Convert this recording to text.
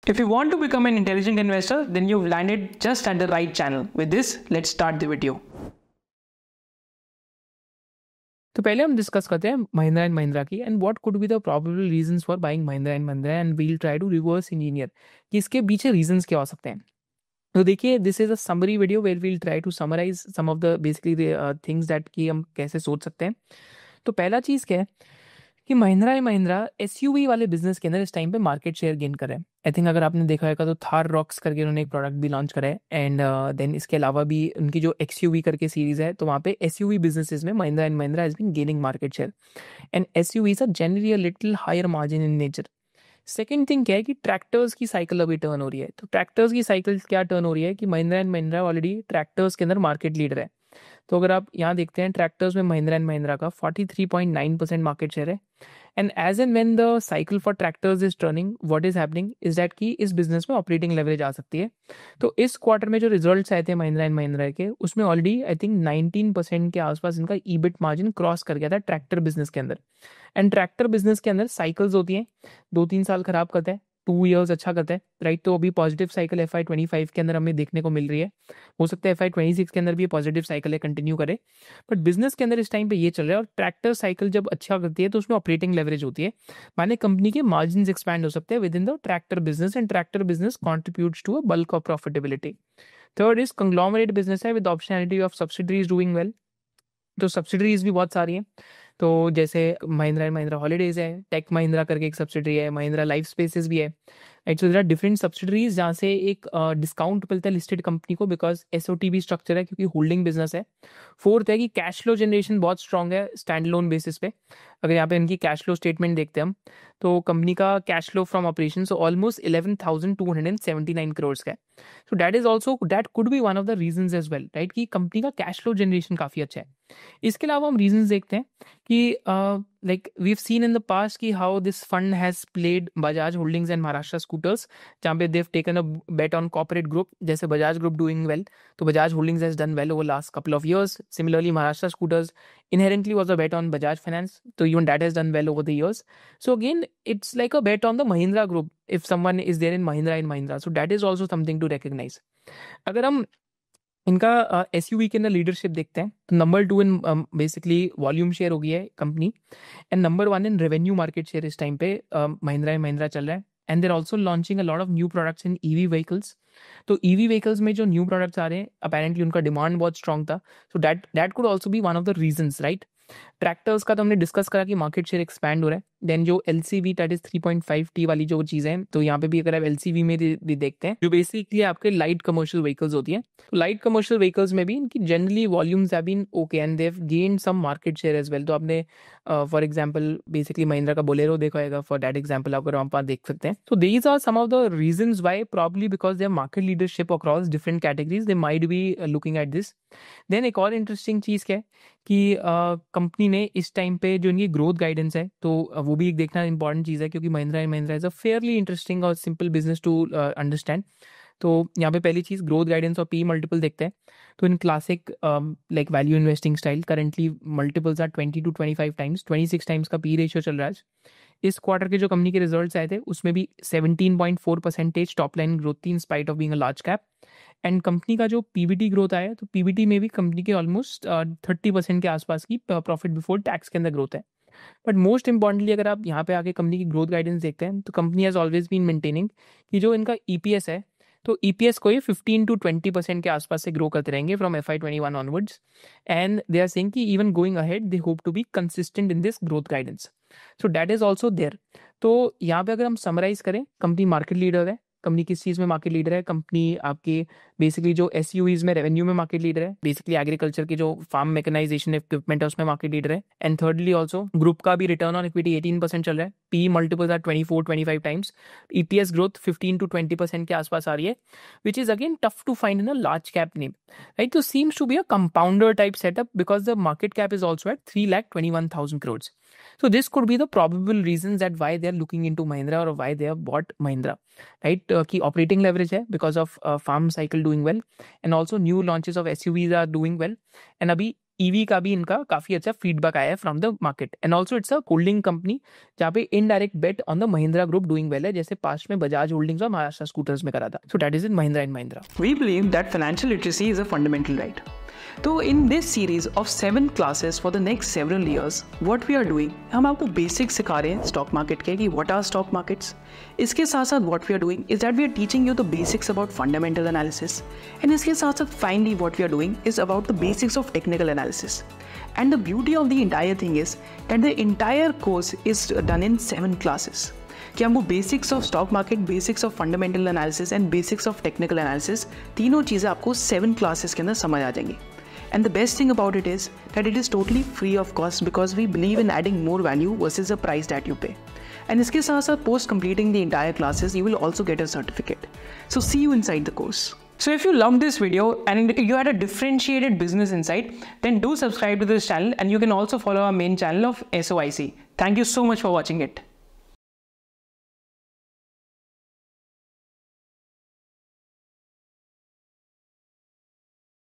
If you want to become an intelligent investor, then you've landed just at the right channel. With this, let's start the video. तो पहले हम discuss करते हैं Mahindra and Mahindra की and what could be the probable reasons for buying Mahindra and we'll try to reverse engineer कि इसके पीछे reasons क्या हो सकते हैं। तो देखिए, this is a summary video where we'll try to summarize some of the basically things that कि हम कैसे सोच सकते हैं। तो पहला चीज़ क्या है कि महिंद्रा एंड महिंद्रा एसयूवी वाले बिजनेस के अंदर इस टाइम पे मार्केट शेयर गेन कर रहे हैं। आई थिंक अगर आपने देखा होगा तो थार रॉक्स करके उन्होंने एक प्रोडक्ट भी लॉन्च करा है एंड देन इसके अलावा भी उनकी जो एक्सयूवी करके सीरीज है तो वहाँ पे एसयूवी बिजनेसेस में Mahindra and Mahindra has been gaining market share and SUVs are generally a little higher margin in nature. Second thing क्या है कि ट्रैक्टर्स की साइकिल अभी टर्न हो रही है। तो ट्रैक्टर्स की साइकिल क्या टर्न हो रही है कि Mahindra and Mahindra already tractors के अंदर मार्केट लीडर है। तो अगर आप यहाँ देखते हैं ट्रैक्टर्स में महिंद्रा एंड महिंद्रा का 43.9% मार्केट शेयर है and as and when the cycle for tractors is turning what is happening is that कि इस बिजनेस में ऑपरेटिंग लेवरेज आ सकती है। तो इस क्वार्टर में जो रिजल्ट्स आए थे महिंद्रा एंड महिंद्रा के उसमें ऑलरेडी आई थिंक 19% के आसपास इनका ईबिट मार्जिन क्रॉस कर गया था ट्रैक्टर बिजनेस के अंदर। एंड ट्रैक्टर बिजनेस के अंदर साइकिल्स होती हैं, 2-3 साल खराब करता है, 2 years अच्छा करता है, राइट। तो अभी पॉजिटिव साइकिल FY25 के अंदर हमें देखने को मिल रही है। हो सकता है FY26 के अंदर भी पॉजिटिव साइकिल है कंटिन्यू करे, बट बिजनेस के अंदर इस टाइम पे ये चल रहा है। और ट्रैक्टर साइकिल जब अच्छा करती है तो उसमें ऑपरेटिंग लेवरेज होती है, माने कंपनी के मार्जिन एक्सपैंड हो सकते हैं within the tractor business and tractor business contributes to a bulk of profitability. Third is conglomerate business है with optionality of subsidiaries doing well. तो सब्सिडरीज भी बहुत सारी हैं। तो जैसे महिंद्रा एंड महिंद्रा हॉलीडेज है, टेक महिंद्रा करके एक सब्सिडरी है, महिंद्रा लाइफ स्पेसेस भी है, right. So there are different subsidiaries जहाँ से एक डिस्काउंट मिलता है लिस्टेड कंपनी को बिकॉज एसओटीबी स्ट्रक्चर है क्योंकि होल्डिंग बिजनेस है। फोर्थ है कि कैश फ्लो जनरेशन बहुत स्ट्रांग है स्टैंड लोन बेसिस पे। अगर यहाँ पे इनकी कैश फ्लो स्टेटमेंट देखते हैं हम तो कंपनी का cash flow from operation almost 11,279 crore का है। So that is also that could be one of the reason as well, right, कि कंपनी का कैश फ्लो जनरेशन काफी अच्छा है। इसके अलावा हम रीजंस देखते हैं कि like we have seen in the past कि how this fund has played Bajaj holdings and Maharashtra scooters, जहाँ पे they've taken a bet on corporate group. जैसे बजाज ग्रुप डूइंग वेल तो Bajaj holdings has done well over last couple of years. Similarly, Maharashtra Scooters inherently was a bet on Bajaj Finance, so even that has done well over the years. So again, it's like a bet on the Mahindra Group if someone is there in Mahindra and Mahindra. So that is also something to recognize. अगर हम इनका SUV के अंदर leadership देखते हैं तो number 2 in basically volume share हो गई है company and number 1 in revenue market share इस टाइम पे महिंद्रा एंड महिंद्रा चल रहा है and there also launching a lot of new products in EV vehicles. तो ईवी व्हीकल्स में जो न्यू प्रोडक्ट्स आ रहे हैं अपेरेंटली उनका डिमांड बहुत स्ट्रॉन्ग था, so that could also be one of the reasons, right. Tractors का तो हमने डिस्कस करा कि मार्केट शेयर एक्सपैंड हो रहा है। देन जो एलसीवी दैट इज 3.5T वाली जो चीज़ें हैं तो यहाँ पे भी अगर आप एलसीवी में भी देखते हैं जो बेसिकली आपके लाइट कमर्शियल व्हीकल्स होती हैं, तो लाइट कमर्शियल व्हीकल्स में भी इनकी generally volumes have been okay and they have gained some market share as well. तो आपने फॉर एग्जांपल बेसिकली महिंद्रा का बोलेरो देखा होगा, फॉर दैट एग्जांपल अगर आप देख सकते हैं। तो these are some of the reasons why probably because they market leadership across different categories they might be looking at this. Then एक और इंटरेस्टिंग चीज़ क्या है कि कंपनी ने इस टाइम पे जो इनकी ग्रोथ गाइडेंस है तो वो भी एक देखना इंपॉर्टेंट चीज़ है क्योंकि Mahindra and Mahindra is a fairly interesting और सिंपल बिजनेस टू अंडरस्टैंड। तो यहाँ पे पहली चीज़ ग्रोथ गाइडेंस और पी मल्टीपल देखते हैं। तो in classic like value investing style currently multiples are 20 to 25 times, 26 times का पी रेशियो चल रहा है। इस क्वार्टर के जो कंपनी के रिजल्ट्स आए थे उसमें भी 17.4% टॉप लाइन ग्रोथ थी in spite of being a large cap. And company का जो पीबीटी ग्रोथ आया तो पीबीटी में भी कंपनी के ऑलमोस्ट 30% के आसपास की प्रॉफिट बिफोर टैक्स के अंदर ग्रोथ है। बट मोस्ट इंपॉर्टेंटली अगर आप यहाँ पे आके कंपनी की ग्रोथ गाइडेंस देखते हैं तो company has always been maintaining कि जो इनका ईपीएस है तो ईपीएस को ये 15 to 20% के आसपास से ग्रो करते रहेंगे from FY21 onwards and they are saying कि even going ahead they hope to be consistent in this growth guidance. So that is also there. तो यहाँ पे अगर हम समराइज करें कंपनी मार्केट लीडर है। कंपनी किस चीज़ में मार्केट लीडर है? कंपनी आपके बेसिकली जो एसयूवीज में रेवेन्यू में मार्केट लीडर है, बेसिकली एग्रीकल्चर की जो फार्म मैकेनाइजेशन इक्विपमेंट है उसमें मार्केट लीडर है। एंड थर्डली ऑल्सो ग्रुप का भी रिटर्न ऑन इक्विटी 18% चल रहा है, P multiples are 24-25 times, EPS growth 15 to 20% के आसपास आ रही है, which is again tough to find in a large cap name, right. तो seems to be a compounder type setup because the market cap is also at 3,21,000 crores. So this could be the probable reasons that why they are looking into Mahindra or why they have bought Mahindra, right? कि operating leverage है because of farm cycle doing well and also new launches of SUVs are doing well and अभी EV का भी इनका काफ़ी अच्छा feedback आया है from the market. And also it's a holding company जहाँ पे indirect bet on the Mahindra group doing well है, जैसे पास्ट में बजाज होल्डिंग्स और महाराष्ट्र स्कूटर्स में करा था। सो that is in Mahindra and Mahindra. We believe that financial literacy is a fundamental right. तो in this series of 7 classes for the next several years, what we are doing, हम आपको बेसिक सिखा रहे हैं स्टॉक मार्केट के कि what are stock markets. इसके साथ साथ what we are doing is that we are teaching you the basics about fundamental analysis, and इसके साथ साथ finally what we are doing is about the basics of technical analysis. And the beauty of the entire thing is that the entire course is done in 7 classes. कि हमको basics of stock market, basics of fundamental analysis and basics of technical analysis, तीनों चीज़ें आपको 7 classes के अंदर समझ आ जाएंगी। And the best thing about it is that it is totally free of cost because we believe in adding more value versus the price that you pay. And इसके साथ साथ post completing the entire classes you will also get a certificate. So see you inside the course. So if you loved this video and you had a differentiated business insight, then do subscribe to this channel, and you can also follow our main channel of SOIC. Thank you so much for watching it.